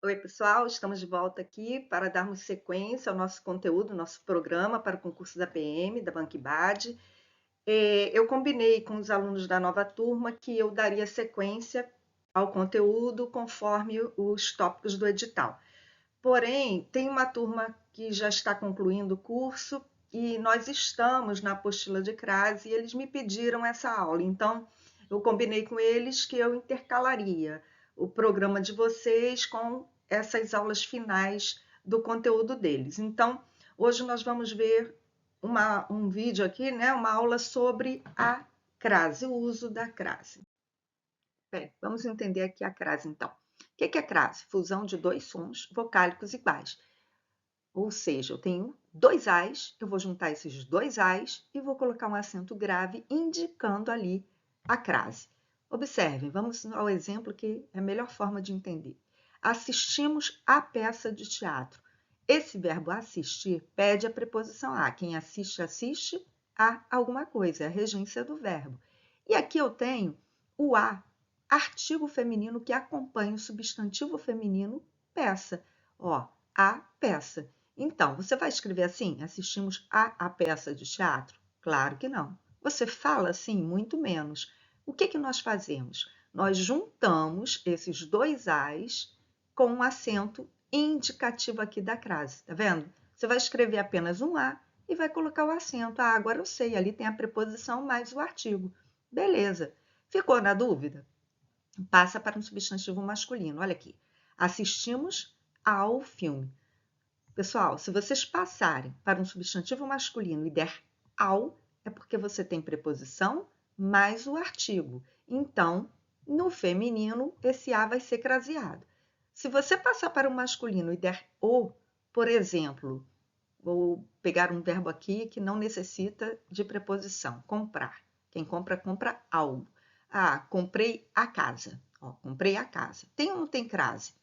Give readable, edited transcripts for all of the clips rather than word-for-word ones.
Oi, pessoal, estamos de volta aqui para darmos sequência ao nosso conteúdo, nosso programa para o concurso da PM, da Banquibade. Eu combinei com os alunos da nova turma que eu daria sequência ao conteúdo conforme os tópicos do edital. Porém, tem uma turma que já está concluindo o curso e nós estamos na apostila de crase e eles me pediram essa aula. Então, eu combinei com eles que eu intercalaria o programa de vocês com essas aulas finais do conteúdo deles. Então, hoje nós vamos ver um vídeo aqui, né, uma aula sobre a crase, o uso da crase. Bem, vamos entender aqui a crase, então. O que é crase? Fusão de dois sons vocálicos iguais. Ou seja, eu tenho dois As, eu vou juntar esses dois As e vou colocar um acento grave indicando ali a crase. Observem, vamos ao exemplo que é a melhor forma de entender. Assistimos à peça de teatro. Esse verbo assistir pede a preposição a. Quem assiste, assiste a alguma coisa, é a regência do verbo. E aqui eu tenho o a, artigo feminino que acompanha o substantivo feminino peça. Ó, a peça. Então, você vai escrever assim: assistimos a peça de teatro? Claro que não. Você fala assim? Muito menos. O que nós fazemos? Nós juntamos esses dois As com um acento indicativo aqui da crase, tá vendo? Você vai escrever apenas um A e vai colocar o acento. Ah, agora eu sei, ali tem a preposição mais o artigo. Beleza. Ficou na dúvida? Passa para um substantivo masculino. Olha aqui. Assistimos ao filme. Pessoal, se vocês passarem para um substantivo masculino e der ao, é porque você tem preposição mais o artigo. Então, no feminino, esse a vai ser craseado. Se você passar para o masculino e der o, por exemplo, vou pegar um verbo aqui que não necessita de preposição, comprar. Quem compra, compra algo. Ah, comprei a casa. Ó, comprei a casa. Tem ou não tem crase?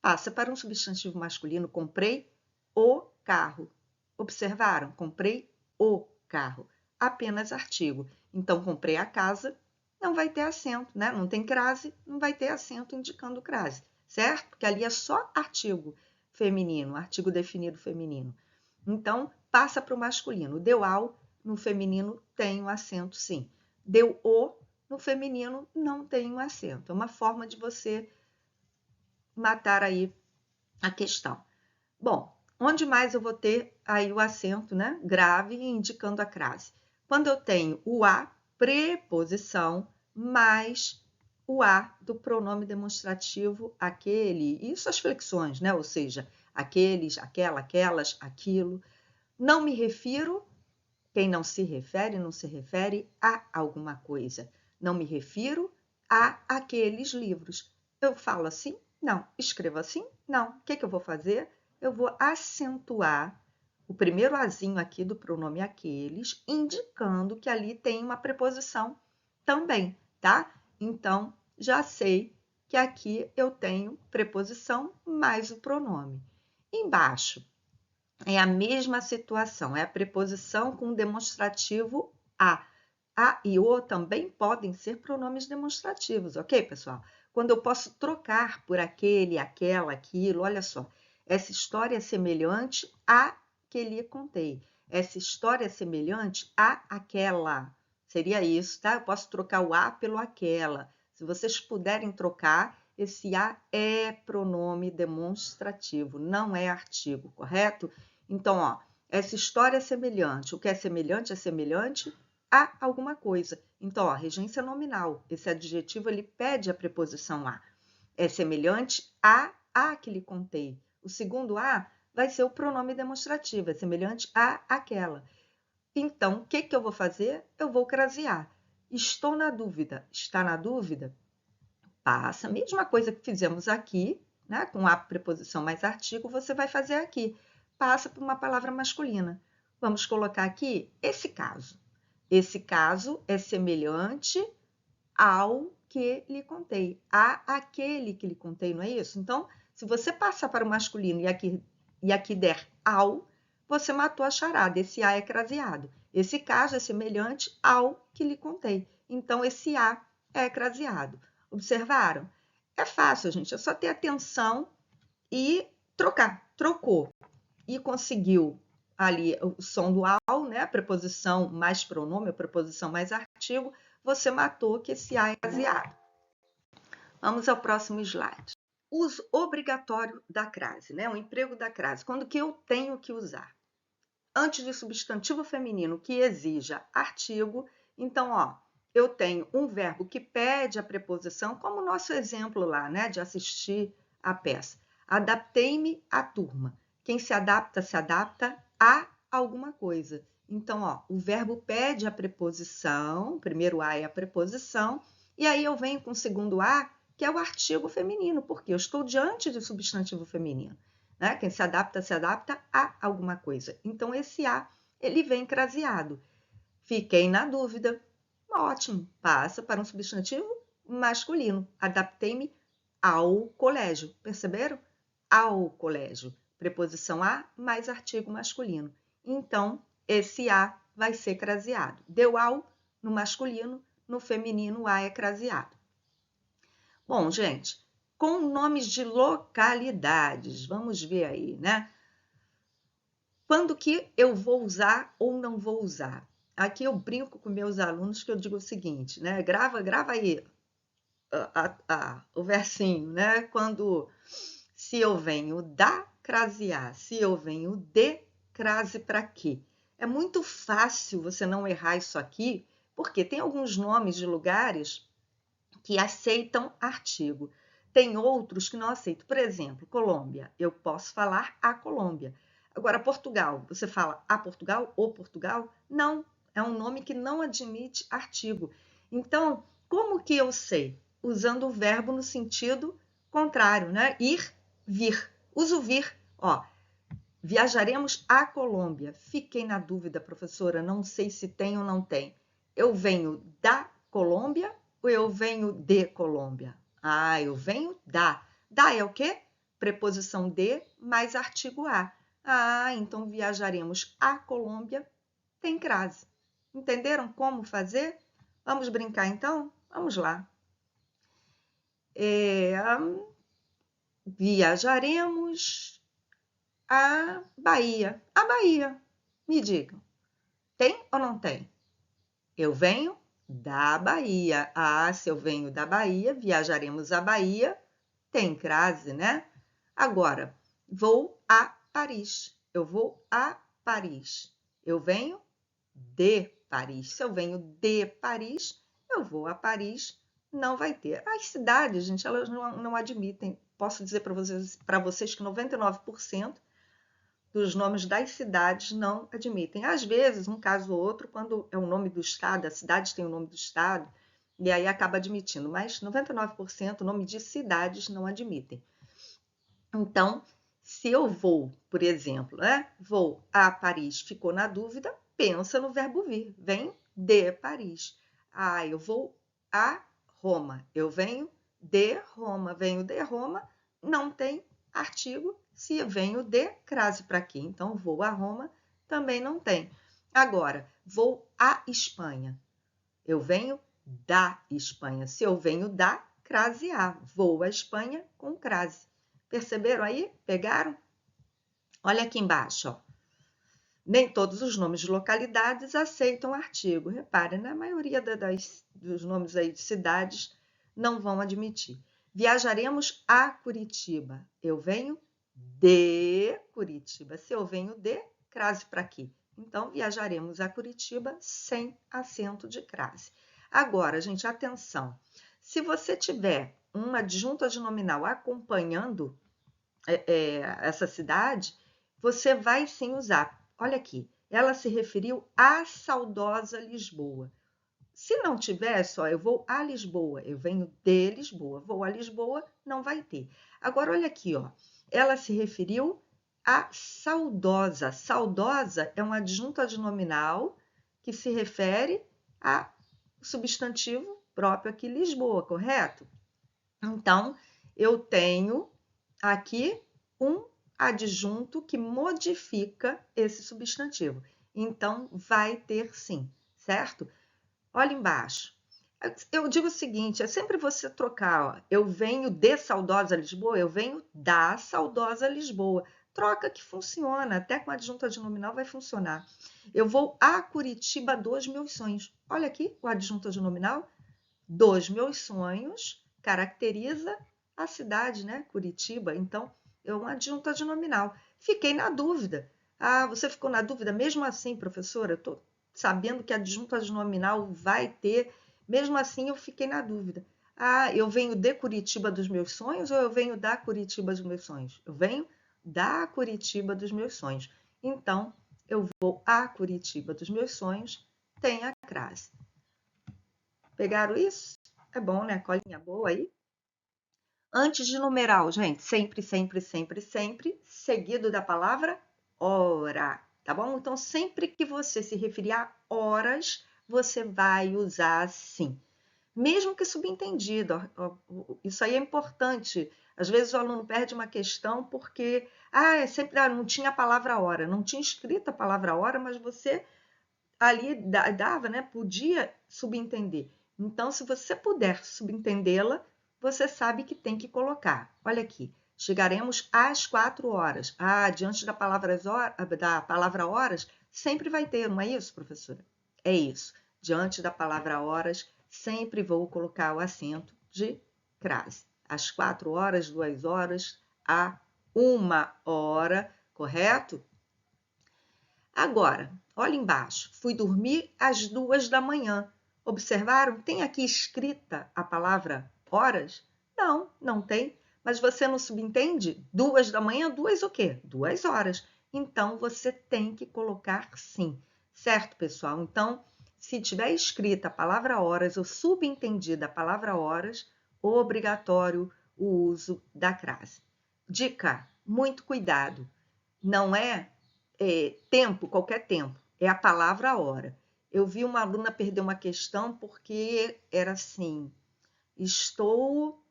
Passa para um substantivo masculino, comprei o carro. Observaram? Comprei o carro. Apenas artigo. Então, comprei a casa, não vai ter acento, né? Não tem crase, não vai ter acento indicando crase, certo? Porque ali é só artigo feminino, artigo definido feminino. Então, passa para o masculino. Deu ao, no feminino tem um acento, sim. Deu o, no feminino não tem um acento. É uma forma de você matar aí a questão. Bom, onde mais eu vou ter aí o acento, né, grave indicando a crase? Quando eu tenho o a, preposição, mais o a do pronome demonstrativo aquele, isso as flexões, né? Ou seja, aqueles, aquela, aquelas, aquilo. Não me refiro, quem não se refere a alguma coisa. Não me refiro a aqueles livros. Eu falo assim? Não. Escrevo assim? Não. O que eu vou fazer? Eu vou acentuar o primeiro azinho aqui do pronome aqueles, indicando que ali tem uma preposição também, tá? Então, já sei que aqui eu tenho preposição mais o pronome. Embaixo, é a mesma situação, é a preposição com demonstrativo a. A e o também podem ser pronomes demonstrativos, ok, pessoal? Quando eu posso trocar por aquele, aquela, aquilo, olha só. Essa história é semelhante à que lhe contei. Essa história é semelhante à aquela. Seria isso, tá? Eu posso trocar o a pelo aquela. Se vocês puderem trocar, esse a é pronome demonstrativo, não é artigo, correto? Então, ó, essa história o que é semelhante a alguma coisa. Então, ó, regência nominal. Esse adjetivo ele pede a preposição a. É semelhante a que lhe contei. O segundo a vai ser o pronome demonstrativo, é semelhante a aquela. Então, o que eu vou fazer? Eu vou crasear. Estou na dúvida. Está na dúvida? Passa. Mesma coisa que fizemos aqui, né? Com a preposição mais artigo, você vai fazer aqui. Passa por uma palavra masculina. Vamos colocar aqui esse caso. Esse caso é semelhante ao que lhe contei, a aquele que lhe contei, não é isso? Então, se você passar para o masculino e aqui der ao, você matou a charada, esse a é craseado. Esse caso é semelhante ao que lhe contei. Então, esse a é craseado. Observaram? É fácil, gente, é só ter atenção e trocou e conseguiu ali o som dual, né? A preposição mais pronome, a preposição mais artigo, você matou que esse A é caseado. Vamos ao próximo slide. Uso obrigatório da crase, né? O emprego da crase. Quando que eu tenho que usar? Antes de substantivo feminino que exija artigo, então, eu tenho um verbo que pede a preposição, como o nosso exemplo lá, né? De assistir a peça. Adaptei-me à turma. Quem se adapta a alguma coisa. Então, o verbo pede a preposição, o primeiro a é a preposição, e aí eu venho com o segundo a, que é o artigo feminino, porque eu estou diante de substantivo feminino. Né? Quem se adapta a alguma coisa. Então, esse a, ele vem craseado. Fiquei na dúvida. Ótimo, passa para um substantivo masculino. Adaptei-me ao colégio. Perceberam? Ao colégio. Preposição a mais artigo masculino. Então, esse a vai ser craseado. Deu ao no masculino, no feminino o a é craseado. Bom, gente, com nomes de localidades, vamos ver aí, né? Quando que eu vou usar ou não vou usar? Aqui eu brinco com meus alunos que eu digo o seguinte, né? Grava aí o versinho, né? Quando se eu venho da crasear, se eu venho de crase para quê? É muito fácil você não errar isso aqui, porque tem alguns nomes de lugares que aceitam artigo. Tem outros que não aceitam. Por exemplo, Colômbia. Eu posso falar a Colômbia. Agora, Portugal. Você fala a Portugal ou Portugal? Não. É um nome que não admite artigo. Então, como que eu sei? Usando o verbo no sentido contrário, né? Ir, vir. Uso vir. Viajaremos à Colômbia. Fiquei na dúvida, professora. Não sei se tem ou não tem. Eu venho da Colômbia ou eu venho de Colômbia? Eu venho da. Da é o quê? Preposição de mais artigo a. Então viajaremos à Colômbia, tem crase. Entenderam como fazer? Vamos brincar então? Vamos lá. Viajaremos à Bahia. A Bahia. Me digam, tem ou não tem? Eu venho da Bahia. Se eu venho da Bahia, viajaremos à Bahia. Tem crase, né? Agora, vou a Paris. Eu vou a Paris. Eu venho de Paris. Se eu venho de Paris, eu vou a Paris. Não vai ter. As cidades, gente, elas não admitem. Posso dizer para vocês que 99% dos nomes das cidades não admitem. Às vezes, um caso ou outro, quando é o nome do estado, a cidade tem o nome do estado, e aí acaba admitindo, mas 99% o nome de cidades não admitem. Então, se eu vou, por exemplo, vou a Paris, ficou na dúvida, pensa no verbo vir, vem de Paris. Eu vou a Roma, eu venho de Roma, não tem artigo, se venho de crase para aqui, então vou a Roma, também não tem. Agora, vou à Espanha, eu venho da Espanha, se eu venho da, crase a, vou à Espanha com crase. Perceberam aí? Pegaram? Olha aqui embaixo, Nem todos os nomes de localidades aceitam artigo. Reparem, na maioria dos nomes aí de cidades não vão admitir. Viajaremos a Curitiba. Eu venho de Curitiba. Se eu venho de, crase para aqui. Então, viajaremos a Curitiba sem acento de crase. Agora, gente, atenção. Se você tiver uma adjunta de nominal acompanhando essa cidade, você vai sim usar. Olha aqui, ela se referiu à saudosa Lisboa. Se não tiver, eu vou a Lisboa, eu venho de Lisboa, vou a Lisboa, não vai ter. Agora, olha aqui, ela se referiu à saudosa. Saudosa é uma adjunta adnominal que se refere ao substantivo próprio aqui, Lisboa, correto? Então, eu tenho aqui um adjunto que modifica esse substantivo. Então, vai ter sim, certo? Olha embaixo. Eu digo o seguinte, é sempre você trocar, ó, eu venho de saudosa Lisboa, eu venho da saudosa Lisboa. Troca que funciona, até com a adjunta de nominal vai funcionar. Eu vou a Curitiba dos meus sonhos. Olha aqui, o adjunta de nominal dos meus sonhos caracteriza a cidade, né? Curitiba. Então, é uma adjunta de nominal. Fiquei na dúvida. Ah, você ficou na dúvida? Mesmo assim, professora, eu estou sabendo que a adjunta de nominal vai ter. Mesmo assim, eu fiquei na dúvida. Ah, eu venho de Curitiba dos meus sonhos ou eu venho da Curitiba dos meus sonhos? Eu venho da Curitiba dos meus sonhos. Então, eu vou a Curitiba dos meus sonhos, tem a crase. Pegaram isso? É bom, né? Colinha boa aí. Antes de numeral, gente, sempre, sempre, sempre, sempre, seguido da palavra hora, tá bom? Então, sempre que você se referir a horas, você vai usar sim. Mesmo que subentendido, isso aí é importante. Às vezes o aluno perde uma questão porque, não tinha a palavra hora, não tinha escrito a palavra hora, mas você ali dava, né? Podia subentender. Então, se você puder subentendê-la, você sabe que tem que colocar. Olha aqui, chegaremos às 4 horas. Ah, diante da palavra horas, sempre vai ter, não é isso, professora? É isso. Diante da palavra horas, sempre vou colocar o acento de crase. Às 4 horas, 2 horas, a 1 hora, correto? Agora, olha embaixo, fui dormir às 2 da manhã. Observaram? Tem aqui escrita a palavra horas? Não, não tem. Mas você não subentende? 2 da manhã, 2 o quê? 2 horas. Então, você tem que colocar sim. Certo, pessoal? Então, se tiver escrita a palavra horas ou subentendida a palavra horas, obrigatório o uso da crase. Dica, muito cuidado. Não é tempo, qualquer tempo, é a palavra hora. Eu vi uma aluna perder uma questão porque era assim: estou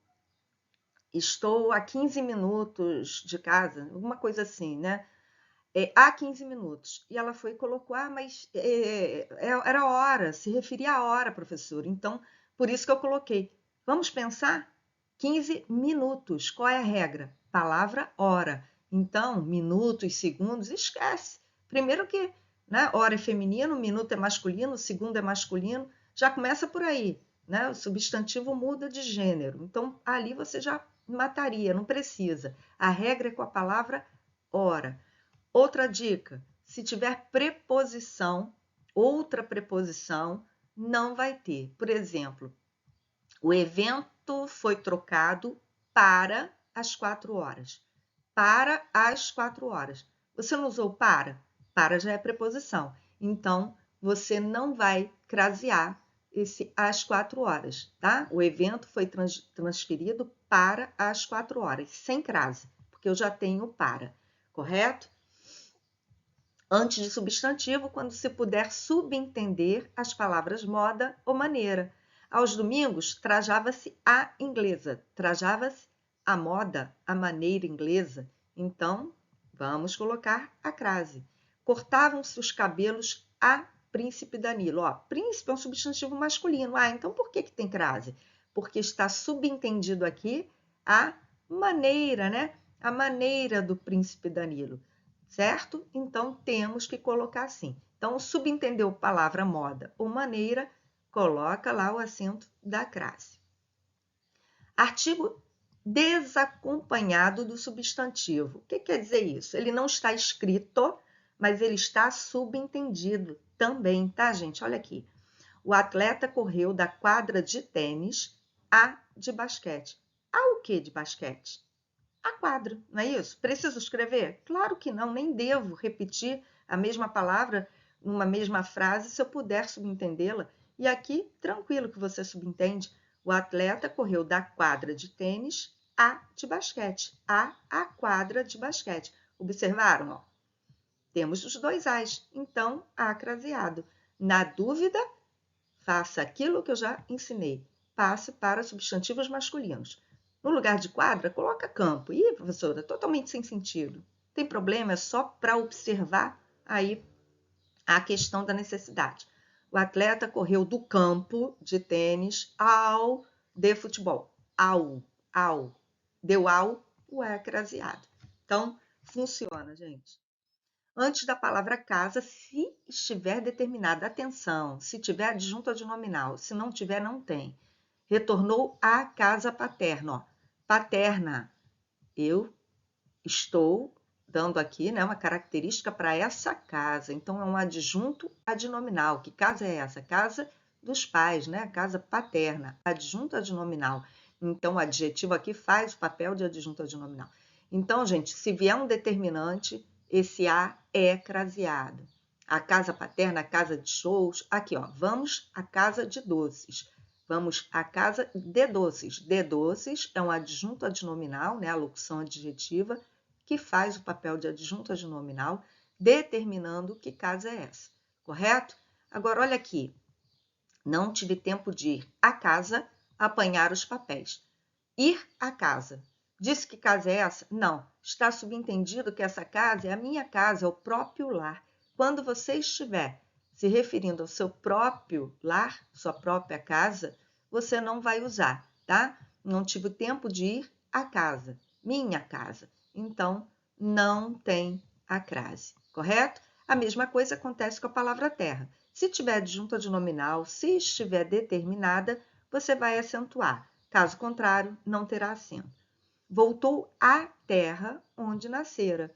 a 15 minutos de casa, alguma coisa assim, né? Há 15 minutos. E ela foi e colocou, mas era hora, se referia à hora, professor. Então, por isso que eu coloquei. Vamos pensar? 15 minutos. Qual é a regra? Palavra hora. Então, minutos, segundos, esquece. Primeiro que, né, hora é feminino, minuto é masculino, segundo é masculino. Já começa por aí, né? O substantivo muda de gênero. Então, ali você já mataria, não precisa. A regra é com a palavra hora. Outra dica, se tiver preposição, outra preposição, não vai ter. Por exemplo, o evento foi trocado para as 4 horas. Para as 4 horas. Você não usou para? Para já é preposição. Então, você não vai crasear esse às 4 horas, tá? O evento foi transferido para as 4 horas, sem crase, porque eu já tenho para, correto? Antes de substantivo, quando se puder subentender as palavras moda ou maneira. Aos domingos, trajava-se a inglesa, trajava-se a moda, a maneira inglesa. Então, vamos colocar a crase. Cortavam-se os cabelos a príncipe Danilo. Ó, príncipe é um substantivo masculino. Ah, então por que tem crase? Porque está subentendido aqui a maneira, né? A maneira do príncipe Danilo. Certo? Então, temos que colocar assim. Então, subentendeu palavra moda ou maneira, coloca lá o acento da crase. Artigo desacompanhado do substantivo. O que quer dizer isso? Ele não está escrito, mas ele está subentendido também, tá, gente? Olha aqui. O atleta correu da quadra de tênis à de basquete. A o que de basquete? A quadra, não é isso? Preciso escrever? Claro que não, nem devo repetir a mesma palavra numa mesma frase se eu puder subentendê-la. E aqui, tranquilo que você subentende. O atleta correu da quadra de tênis à de basquete. A quadra de basquete. Observaram? Ó? Temos os dois As. Então, A craseado. Na dúvida, faça aquilo que eu já ensinei. Passe para substantivos masculinos. No lugar de quadra, coloca campo. Ih, professora, totalmente sem sentido. Tem problema, é só para observar aí a questão da necessidade. O atleta correu do campo de tênis ao de futebol. Ao. Deu ao, o é craseado. Então, funciona, gente. Antes da palavra casa, se estiver determinada, atenção, se tiver adjunto adnominal, se não tiver, não tem. Retornou à casa paterna, ó. Paterna. Eu estou dando aqui, né, uma característica para essa casa. Então, é um adjunto adnominal. Que casa é essa? Casa dos pais, né? Casa paterna. Adjunto adnominal. Então, o adjetivo aqui faz o papel de adjunto adnominal. Então, gente, se vier um determinante, esse A é craseado. A casa paterna, a casa de shows. Aqui, ó, vamos à casa de doces. Vamos à casa de doces. De doces é um adjunto adnominal, né? A locução adjetiva, que faz o papel de adjunto adnominal, determinando que casa é essa, correto? Agora, olha aqui. Não tive tempo de ir à casa apanhar os papéis. Ir à casa. Disse que casa é essa? Não. Está subentendido que essa casa é a minha casa, é o próprio lar. Quando você estiver se referindo ao seu próprio lar, sua própria casa, você não vai usar, tá? Não tive tempo de ir à casa, minha casa. Então, não tem a crase, correto? A mesma coisa acontece com a palavra terra. Se tiver adjunto adnominal, se estiver determinada, você vai acentuar. Caso contrário, não terá acento. Voltou à terra onde nascera.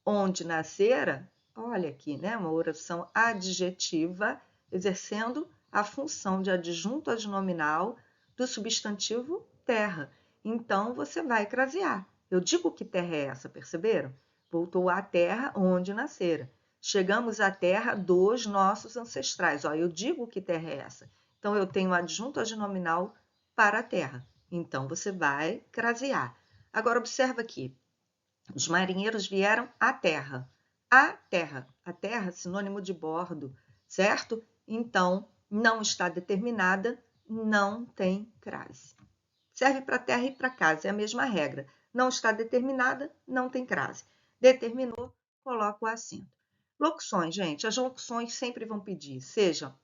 Onde nascera, olha aqui, né? Uma oração adjetiva, exercendo a função de adjunto adnominal do substantivo terra. Então, você vai crasear. Eu digo que terra é essa, perceberam? Voltou à terra onde nascera. Chegamos à terra dos nossos ancestrais. Ó, eu digo que terra é essa. Então, eu tenho adjunto adnominal para a terra. Então, você vai crasear. Agora, observa aqui. Os marinheiros vieram à terra. A terra, sinônimo de bordo, certo? Então, não está determinada, não tem crase. Serve para terra e para casa, é a mesma regra. Não está determinada, não tem crase. Determinou, coloca o acento. Locuções, gente, as locuções sempre vão pedir, seja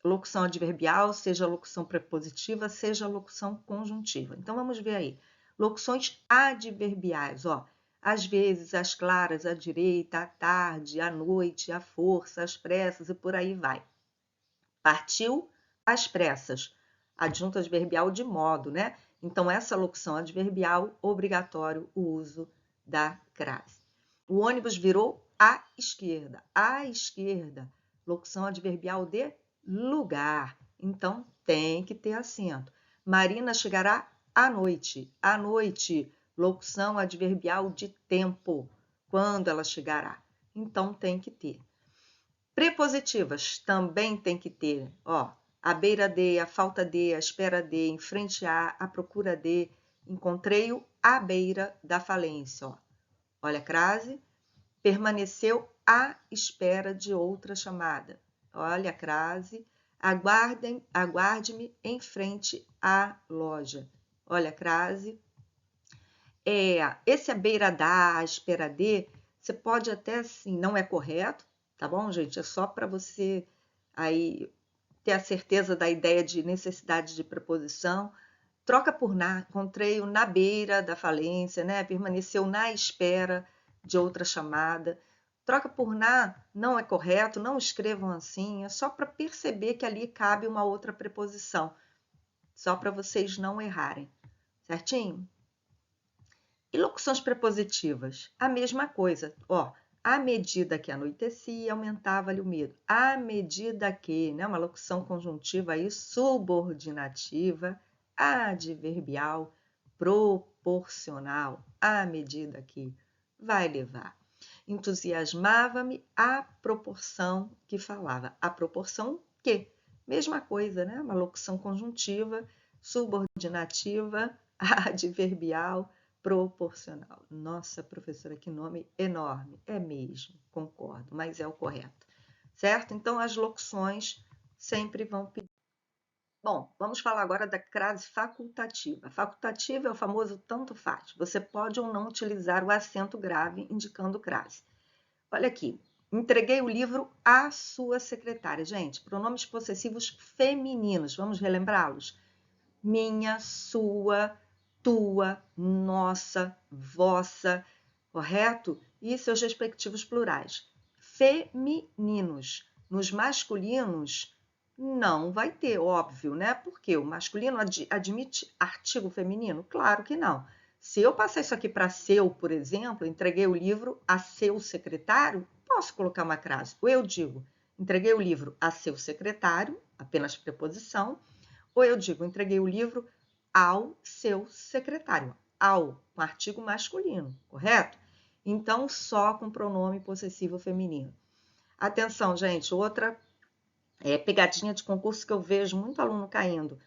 locução adverbial, seja locução prepositiva, seja locução conjuntiva. Então, vamos ver aí. Locuções adverbiais, ó. Às vezes, às claras, à direita, à tarde, à noite, à força, às pressas e por aí vai. Partiu às pressas. Adjunto adverbial de modo, né? Então, essa locução adverbial, obrigatório o uso da crase. O ônibus virou à esquerda. À esquerda. Locução adverbial de lugar. Então, tem que ter acento. Marina chegará à noite. À noite. Locução adverbial de tempo. Quando ela chegará. Então, tem que ter. Prepositivas também tem que ter, ó, à beira de, à falta de, à espera de, em frente à procura de, encontrei-o à beira da falência, ó. Olha a crase, permaneceu à espera de outra chamada. Olha a crase, aguarde-me em frente à loja. Olha a crase. Esse à beira da, à espera de, você pode até assim, não é correto, tá bom, gente? É só para você aí ter a certeza da ideia de necessidade de preposição. Troca por na, encontrei-o na beira da falência, né? Permaneceu na espera de outra chamada. Troca por na não é correto, não escrevam assim, é só para perceber que ali cabe uma outra preposição, só para vocês não errarem, certinho? E locuções prepositivas? A mesma coisa, ó. À medida que anoitecia, aumentava-lhe o medo. À medida que, né? Uma locução conjuntiva aí, subordinativa, adverbial, proporcional. À medida que vai levar. Entusiasmava-me à proporção que falava. À proporção que. Mesma coisa, né? Uma locução conjuntiva, subordinativa, adverbial, proporcional. Nossa, professora, que nome enorme. É mesmo, concordo, mas é o correto. Certo? Então, as locuções sempre vão pedir. Bom, vamos falar agora da crase facultativa. Facultativa é o famoso tanto faz. Você pode ou não utilizar o acento grave indicando crase. Olha aqui. Entreguei o livro à sua secretária. Gente, pronomes possessivos femininos, vamos relembrá-los? Minha, sua, tua, nossa, vossa, correto? E seus respectivos plurais. Femininos. Nos masculinos, não vai ter, óbvio, né? Porque o masculino admite artigo feminino? Claro que não. Se eu passar isso aqui para seu, por exemplo, entreguei o livro a seu secretário, posso colocar uma crase. Ou eu digo, entreguei o livro a seu secretário, apenas preposição, ou eu digo, entreguei o livro ao seu secretário, ao, com artigo masculino, correto? Então, só com pronome possessivo feminino. Atenção, gente, outra pegadinha de concurso que eu vejo muito aluno caindo.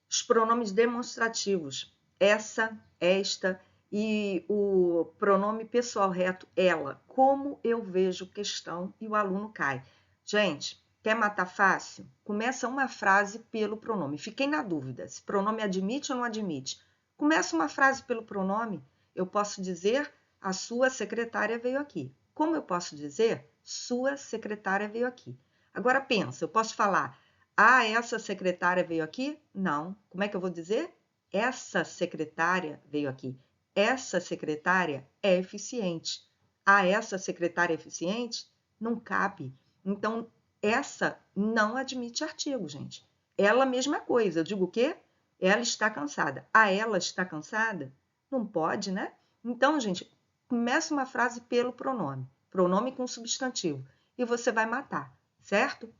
Os pronomes demonstrativos, essa, esta, e o pronome pessoal reto, ela. Como eu vejo questão e o aluno cai. Gente, quer matar fácil? Começa uma frase pelo pronome. Fiquei na dúvida, se pronome admite ou não admite. Começa uma frase pelo pronome, eu posso dizer, a sua secretária veio aqui. Como eu posso dizer, sua secretária veio aqui. Agora pensa, eu posso falar, essa secretária veio aqui? Não. Como é que eu vou dizer? Essa secretária veio aqui. Essa secretária é eficiente. Essa secretária é eficiente? Não cabe. Então, essa não admite artigo, gente. Ela, mesma coisa. Eu digo o quê? Ela está cansada. Ela está cansada? Não pode, né? Então, gente, começa uma frase pelo pronome. Pronome com substantivo. E você vai matar, certo?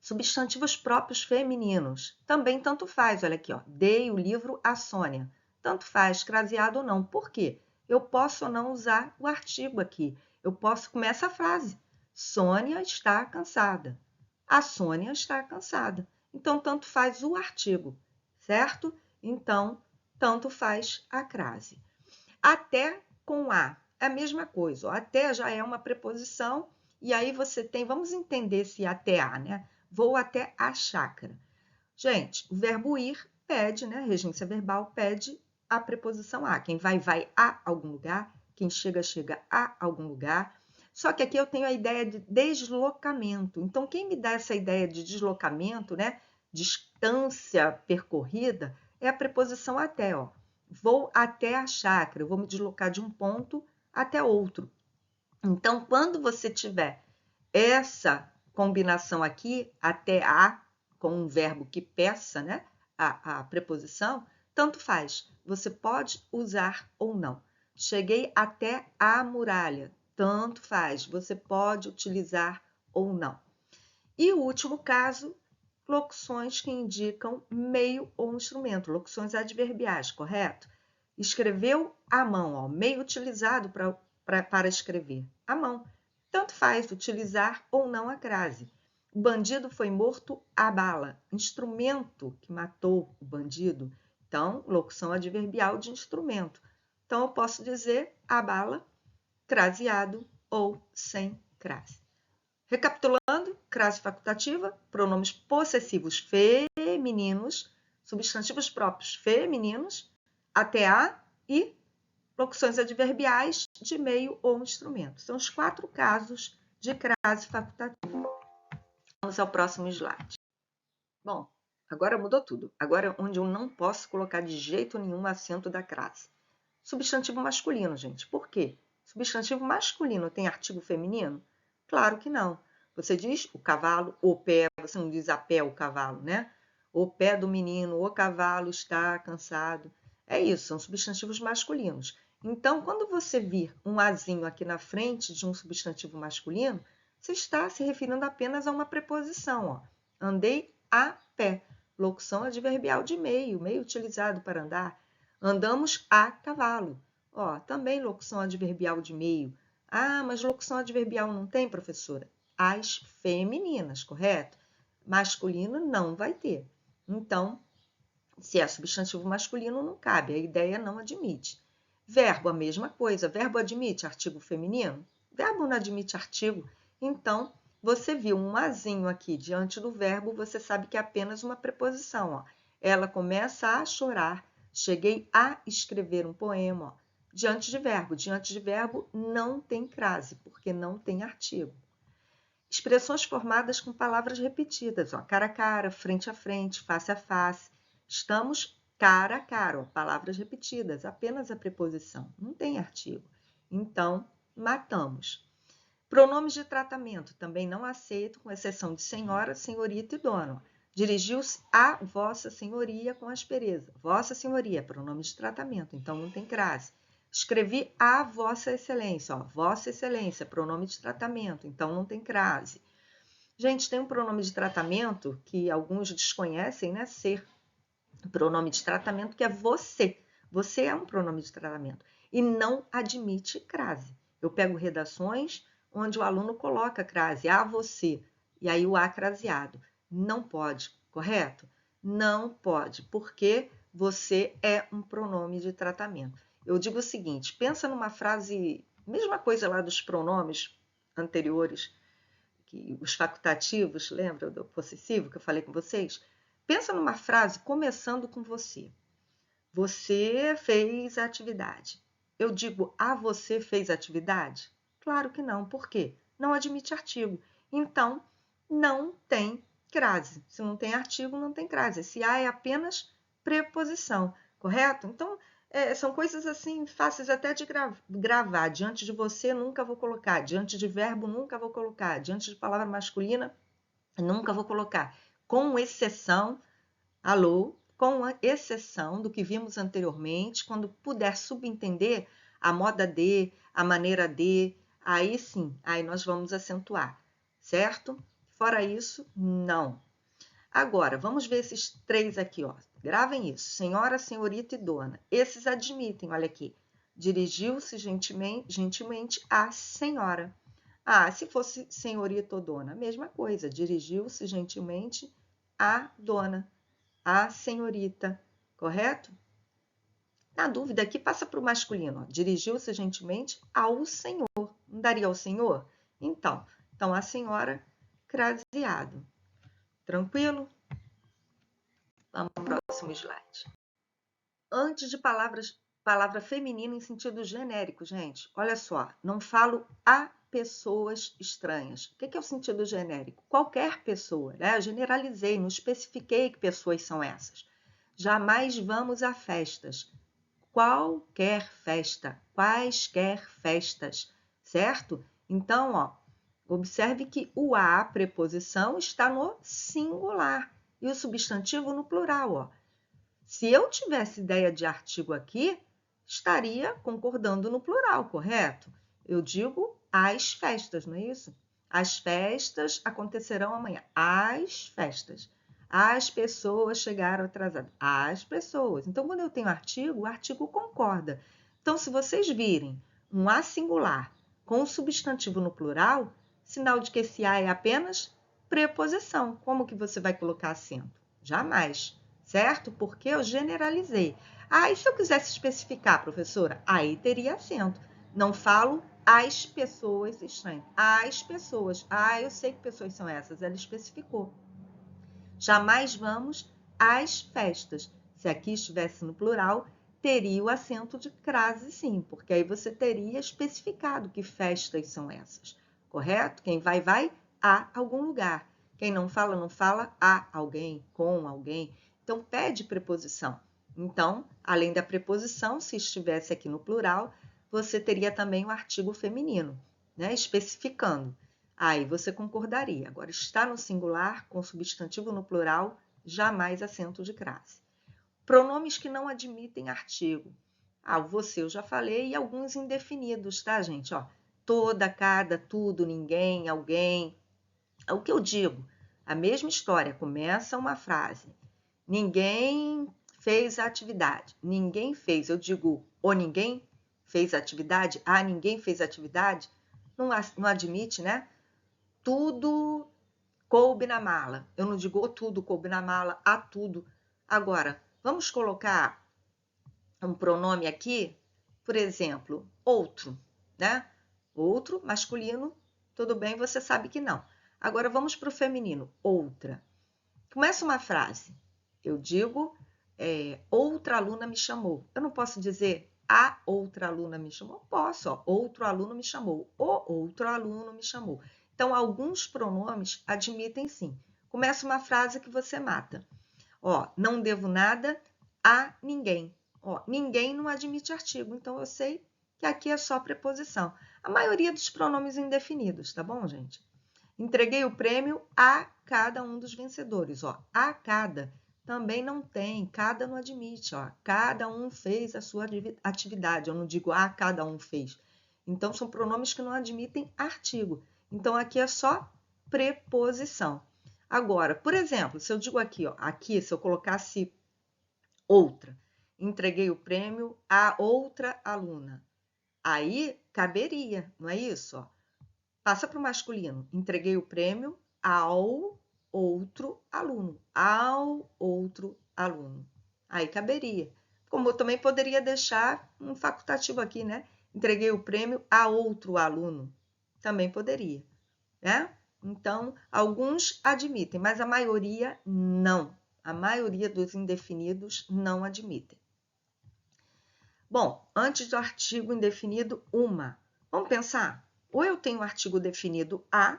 Substantivos próprios femininos. Também tanto faz. Olha aqui, ó. Dei o livro à Sônia. Tanto faz, craseado ou não. Por quê? Eu posso ou não usar o artigo aqui. Eu posso começar a frase. Sônia está cansada. A Sônia está cansada. Então, tanto faz o artigo, certo? Então, tanto faz a crase. Até com a. É a mesma coisa. Ó. Até já é uma preposição. E aí você tem. Vamos entender esse até a, né? Vou até a chácara. Gente, o verbo ir pede, né? A regência verbal pede a preposição a. Quem vai, vai a algum lugar. Quem chega, chega a algum lugar. Só que aqui eu tenho a ideia de deslocamento. Então, quem me dá essa ideia de deslocamento, né? Distância percorrida, é a preposição até, ó. Vou até a chácara, eu vou me deslocar de um ponto até outro. Então, quando você tiver essa combinação aqui, até a, com um verbo que peça, né? A preposição, tanto faz. Você pode usar ou não. Cheguei até a muralha, tanto faz. Você pode utilizar ou não. E o último caso, locuções que indicam meio ou instrumento, locuções adverbiais, correto? Escreveu à mão, ó, meio utilizado para escrever, à mão. Tanto faz utilizar ou não a crase. O bandido foi morto à bala, instrumento que matou o bandido. Então, locução adverbial de instrumento. Então, eu posso dizer a bala, craseado ou sem crase. Recapitulando, crase facultativa, pronomes possessivos femininos, substantivos próprios femininos, até a e locuções adverbiais de meio ou instrumento. São os 4 casos de crase facultativa. Vamos ao próximo slide. Bom, agora mudou tudo. Agora onde eu não posso colocar de jeito nenhum acento da crase. Substantivo masculino, gente. Por quê? Substantivo masculino tem artigo feminino? Claro que não. Você diz o cavalo, o pé, você não diz a pé o cavalo, né? O pé do menino, o cavalo está cansado. É isso, são substantivos masculinos. Então, quando você vir um azinho aqui na frente de um substantivo masculino, você está se referindo apenas a uma preposição. Ó. Andei a pé. Locução adverbial de meio, meio utilizado para andar. Andamos a cavalo. Ó, também locução adverbial de meio. Mas locução adverbial não tem, professora? As femininas, correto? Masculino não vai ter. Então, se é substantivo masculino, não cabe. A ideia não admite. Verbo, a mesma coisa. Verbo admite artigo feminino? Verbo não admite artigo. Então, você viu um azinho aqui diante do verbo, você sabe que é apenas uma preposição. Ó. Ela começa a chorar. Cheguei a escrever um poema. Ó. diante de verbo. Diante de verbo não tem crase, porque não tem artigo. Expressões formadas com palavras repetidas, ó, cara a cara, frente a frente, face a face. Estamos cara a cara, ó, palavras repetidas, apenas a preposição, não tem artigo. Então, matamos. Pronomes de tratamento também não aceito, com exceção de senhora, senhorita e dona. Dirigiu-se a vossa senhoria com aspereza. Vossa senhoria, pronome de tratamento, então não tem crase. Escrevi a vossa excelência, ó, vossa excelência, pronome de tratamento, então não tem crase. Gente, tem um pronome de tratamento que alguns desconhecem, né? Ser pronome de tratamento, que é você. Você é um pronome de tratamento e não admite crase. Eu pego redações onde o aluno coloca crase, a você, e aí o a craseado. Não pode, correto? Não pode, porque você é um pronome de tratamento. Eu digo o seguinte, pensa numa frase, mesma coisa lá dos pronomes anteriores, que os facultativos, lembra do possessivo que eu falei com vocês? Pensa numa frase começando com você. Você fez a atividade. Eu digo, a você fez a atividade? Claro que não. Por quê? Não admite artigo. Então, não tem crase. Se não tem artigo, não tem crase. Esse a é apenas preposição, correto? Então, são coisas assim fáceis até de gravar. Diante de você, nunca vou colocar. Diante de verbo, nunca vou colocar. Diante de palavra masculina, nunca vou colocar. Com exceção, alô, com exceção do que vimos anteriormente, quando puder subentender a moda de, a maneira de, aí sim, aí nós vamos acentuar, certo? Fora isso, não. Agora, vamos ver esses três aqui, ó. Gravem isso, senhora, senhorita e dona. Esses admitem, olha aqui. Dirigiu-se gentilmente à senhora. Ah, se fosse senhorita ou dona, mesma coisa. Dirigiu-se gentilmente à dona, à senhorita, correto? Na dúvida aqui, passa para o masculino. Dirigiu-se gentilmente ao senhor. Não daria ao senhor? Então a senhora, craseado. Tranquilo? Vamos para o próximo slide. Antes de palavra feminina em sentido genérico, gente. Olha só, não falo a pessoas estranhas. O que é o sentido genérico? Qualquer pessoa, né? Eu generalizei, não especifiquei que pessoas são essas. Jamais vamos a festas. Qualquer festa, quaisquer festas, certo? Então, ó, observe que o a preposição está no singular e o substantivo no plural, ó. Se eu tivesse ideia de artigo aqui, estaria concordando no plural, correto? Eu digo as festas, não é isso? As festas acontecerão amanhã. As festas. As pessoas chegaram atrasadas. As pessoas. Então, quando eu tenho artigo, o artigo concorda. Então, se vocês virem um a singular com o substantivo no plural, sinal de que esse a é apenas preposição. Como que você vai colocar acento? Jamais, certo? Porque eu generalizei. Ah, e se eu quisesse especificar, professora? Aí teria acento. Não falo as pessoas estranhas. As pessoas. Ah, eu sei que pessoas são essas. Ela especificou. Jamais vamos às festas. Se aqui estivesse no plural, teria o acento de crase sim, porque aí você teria especificado que festas são essas, correto? Quem vai, vai a algum lugar. Quem não fala a alguém, com alguém. Então, pede preposição. Então, além da preposição, se estivesse aqui no plural, você teria também o artigo feminino, né? Especificando. Aí você concordaria. Agora, está no singular, com substantivo no plural, jamais acento de crase. Pronomes que não admitem artigo. Ah, o você eu já falei, e alguns indefinidos, tá, gente? Ó, toda, cada, tudo, ninguém, alguém. É o que eu digo. A mesma história. Começa uma frase. Ninguém fez a atividade. Ninguém fez. Eu digo, ou ninguém fez a atividade. Ah, ninguém fez a atividade. Não admite, né? Tudo coube na mala. Eu não digo o tudo coube na mala, a tudo. Agora, vamos colocar um pronome aqui, por exemplo, outro, né? Outro, masculino, tudo bem, você sabe que não. Agora vamos para o feminino, outra. Começa uma frase. Eu digo, outra aluna me chamou. Eu não posso dizer a outra aluna me chamou? Posso, ó, outro aluno me chamou, o outro aluno me chamou. Então, alguns pronomes admitem sim. Começa uma frase que você mata. Ó, não devo nada a ninguém. Ó, ninguém não admite artigo, então eu sei que aqui é só preposição. A maioria dos pronomes indefinidos, tá bom, gente? Entreguei o prêmio a cada um dos vencedores. Ó, a cada também não tem, cada não admite. Ó, cada um fez a sua atividade. Eu não digo a cada um fez. Então, são pronomes que não admitem artigo. Então, aqui é só preposição. Agora, por exemplo, se eu digo aqui, ó, aqui, se eu colocasse outra, entreguei o prêmio a outra aluna. Aí caberia, não é isso? Ó. Passa para o masculino. Entreguei o prêmio ao outro aluno. Ao outro aluno. Aí caberia. Como eu também poderia deixar um facultativo aqui, né? Entreguei o prêmio a outro aluno. Também poderia, né? Então, alguns admitem, mas a maioria não. A maioria dos indefinidos não admitem. Bom, antes do artigo indefinido, uma. Vamos pensar? Ou eu tenho o artigo definido a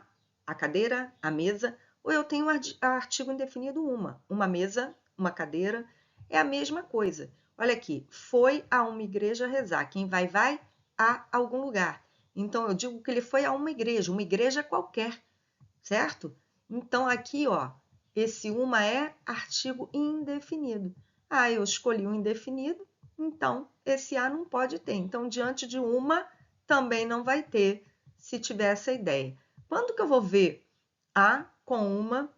cadeira, a mesa, ou eu tenho o artigo indefinido uma mesa, uma cadeira, é a mesma coisa. Olha aqui, foi a uma igreja rezar. Quem vai a algum lugar. Então, eu digo que ele foi a uma igreja qualquer, certo? Então, aqui, ó, esse uma é artigo indefinido. Ah, eu escolhi um indefinido, então esse a não pode ter. Então, diante de uma, também não vai ter, se tiver essa ideia. Quando que eu vou ver a com uma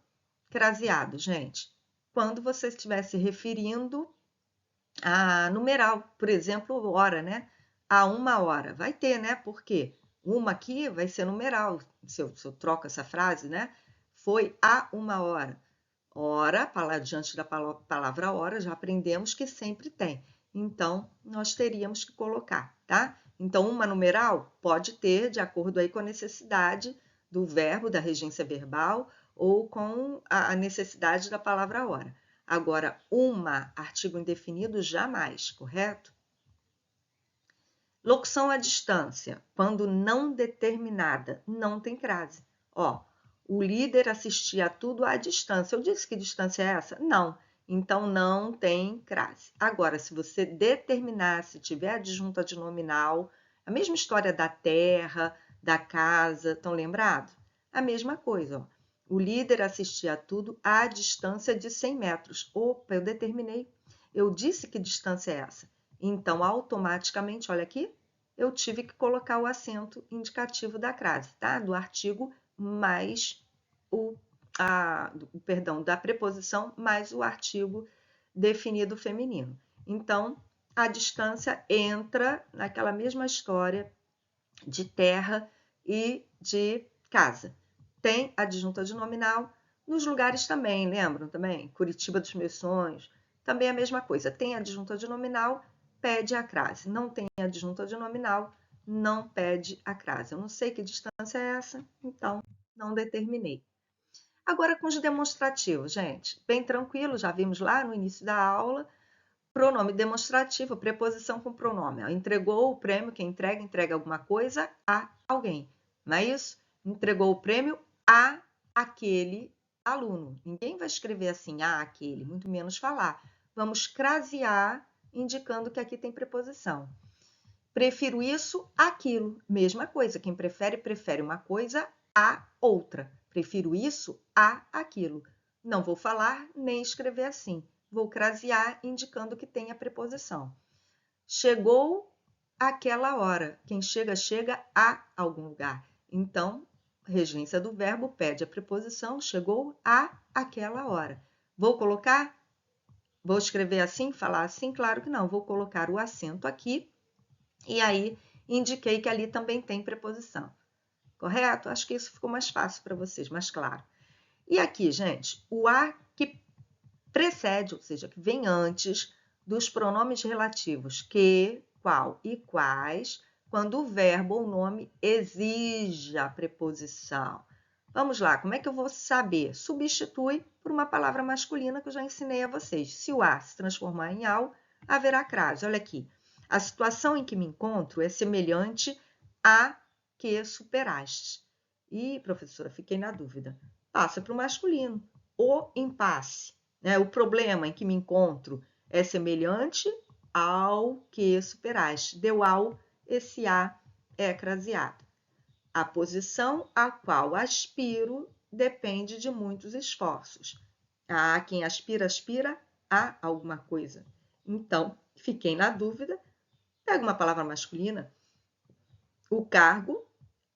craseado, gente? Quando você estiver se referindo a numeral, por exemplo, hora, né? A uma hora. Vai ter, né? Por quê? Uma aqui vai ser numeral, se eu troco essa frase, né? Foi a uma hora. Hora, diante da palavra hora, já aprendemos que sempre tem. Então, nós teríamos que colocar, tá? Então, uma numeral pode ter, de acordo aí com a necessidade do verbo, da regência verbal, ou com a necessidade da palavra hora. Agora, uma, artigo indefinido, jamais, correto? Locução à distância, quando não determinada, não tem crase. Ó, o líder assistia a tudo à distância. Eu disse que distância é essa? Não. Então, não tem crase. Agora, se você determinar, se tiver adjunta de nominal, a mesma história da terra, da casa, estão lembrados? A mesma coisa, ó. O líder assistia a tudo à distância de 100 metros. Opa, eu determinei. Eu disse que distância é essa. Então, automaticamente, olha aqui, eu tive que colocar o acento indicativo da crase, tá? Do artigo mais da preposição mais o artigo definido feminino. Então, a distância entra naquela mesma história de terra e de casa. Tem adjunta de nominal, nos lugares também, lembram também? Curitiba dos meus sonhos, também a mesma coisa. Tem adjunta de nominal, pede a crase. Não tem adjunta de nominal, não pede a crase. Eu não sei que distância é essa, então não determinei. Agora com os demonstrativos, gente, bem tranquilo, já vimos lá no início da aula, pronome demonstrativo, preposição com pronome. Entregou o prêmio, quem entrega alguma coisa a alguém, não é isso? Entregou o prêmio a aquele aluno. Ninguém vai escrever assim, a aquele, muito menos falar. Vamos crasear, indicando que aqui tem preposição. Prefiro isso, aquilo. Mesma coisa, quem prefere uma coisa a outra. Prefiro isso a aquilo. Não vou falar nem escrever assim. Vou crasear indicando que tem a preposição. Chegou aquela hora. Quem chega, chega a algum lugar. Então, regência do verbo pede a preposição, chegou a aquela hora. Vou colocar? Vou escrever assim, falar assim? Claro que não. Vou colocar o acento aqui e aí indiquei que ali também tem preposição. Correto? Acho que isso ficou mais fácil para vocês, mais claro. E aqui, gente, o a que precede, ou seja, que vem antes dos pronomes relativos que, qual e quais, quando o verbo ou nome exige a preposição. Vamos lá, como é que eu vou saber? Substitui por uma palavra masculina que eu já ensinei a vocês. Se o a se transformar em ao, haverá crase. Olha aqui. A situação em que me encontro é semelhante à que superaste. E, professora, fiquei na dúvida. Passa para o masculino. O impasse, né? O problema em que me encontro é semelhante ao que superaste. Deu ao, esse a é craseado. A posição a qual aspiro depende de muitos esforços. Quem aspira, aspira a alguma coisa. Então, fiquei na dúvida. Pega uma palavra masculina. O cargo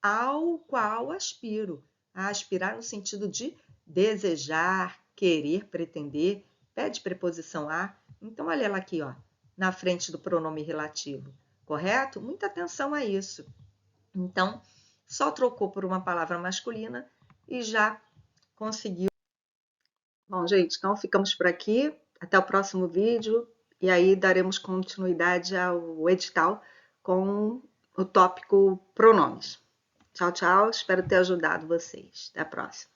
ao qual aspiro. A aspirar no sentido de desejar, querer, pretender. Pede preposição a. Então, olha ela aqui, ó, na frente do pronome relativo. Correto? Muita atenção a isso. Então, só trocou por uma palavra masculina e já conseguiu. Bom, gente, então ficamos por aqui. Até o próximo vídeo. E aí daremos continuidade ao edital com o tópico pronomes. Tchau, tchau. Espero ter ajudado vocês. Até a próxima.